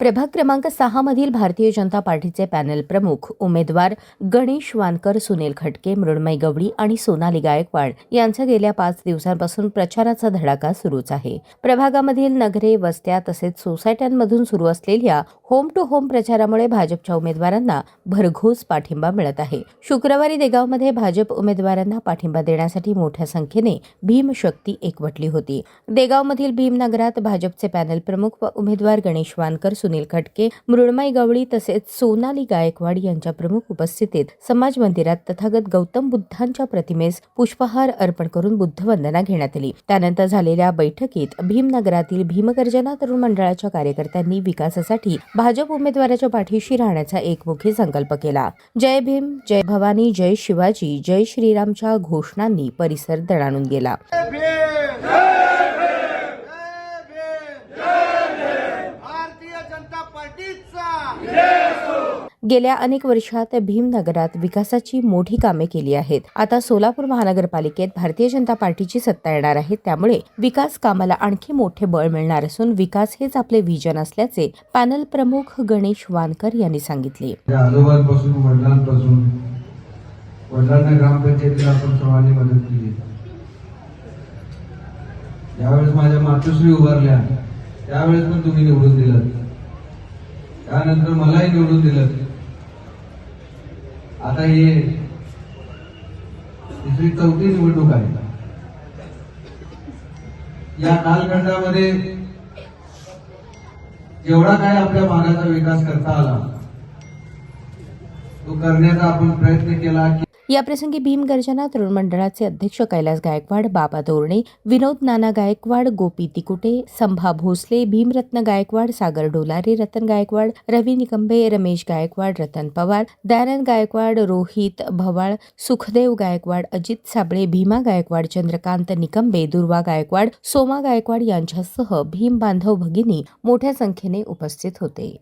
प्रभाग क्रमांक 6 मधील भारतीय जनता पार्टीचे पॅनल प्रमुख उमेदवार गणेश वानकर, सुनील खटके, मृण्मयी गवळी आणि सोनाली गायकवाड यांचा गेल्या 5 दिवसांपासून प्रचाराचा धडाका सुरूच आहे. प्रभागामधील नगरे, वस्त्या तसेच सोसायट्यांमधून सुरू असलेल्या होम टू होम प्रचारामुळे भाजपच्या उमेदवारांना भरघोस पाठिंबा मिळत आहे. शुक्रवारी देगावमध्ये भाजप उमेदवारांना पाठिंबा देण्यासाठी मोठ्या संख्येने भीमशक्ती एकवटली होती. देगावमधील भीमनगरात भाजपचे पॅनल प्रमुख व उमेदवार गणेश वानकर, सुनील खटके, मृण्मयी गवळी तसेच सोनाली गायकवाड यांच्या प्रमुख उपस्थितीत समाज मंदिरात तथागत गौतम बुद्धांच्या प्रतिमेस पुष्पहार अर्पण करून बुद्धवंदना घेण्यात आली. त्यानंतर झालेल्या बैठकीत भीमनगरातील भीमगर्जना तरुण मंडळाच्या कार्यकर्त्यांनी विकासासाठी भाजप उमेदवाराच्या पाठीशी राहण्याचा एकमुखी संकल्प केला. जय भीम, जय भवानी, जय शिवाजी, जय श्रीरामच्या घोषणांनी परिसर दणाणून गेला. गेल्या अनेक वर्षात भीमनगरात विकासाची मोठी कामे केली आहेत. आता सोलापूर महानगरपालिकेत भारतीय जनता पार्टीची सत्ता येणार आहे. त्यामुळे विकास कामाला आणखी मोठे बळ मिळणार असून विकास हेच आपले व्हिजन असल्याचे पॅनल प्रमुख गणेश वानकर यांनी सांगितले. आजोबांपासून वडिलांना ग्रामपंचायतीला आपण सर्वांनी मदत केली. ज्यावेळेस माझ्या मातोश्री उभारल्या त्यावेळेस पण तुम्ही निवडून दिलं. त्यानंतर मलाही निवडून दिलं. आता हे तिसरी चौथी निवडणूक आहे. या कालखंडामध्ये जेवढा काय आपल्या भागाचा विकास करता आला तो करण्याचा आपण प्रयत्न केला. याप्रसंगी भीमगर्जना तरुण मंडळाचे अध्यक्ष कैलास गायकवाड, बाबा तोरणे, विनोद नाना गायकवाड, गोपी तिकुटे, संभा भोसले, भीमरत्न गायकवाड, सागर डोलारे, रतन गायकवाड, रवी निकंबे, रमेश गायकवाड, रतन पवार, दयानंद गायकवाड, रोहित भवाळ, सुखदेव गायकवाड, अजित साबळे, भीमा गायकवाड, चंद्रकांत निकंबे, दुर्वा गायकवाड, सोमा गायकवाड यांच्यासह भीम बांधव भगिनी मोठ्या संख्येने उपस्थित होते.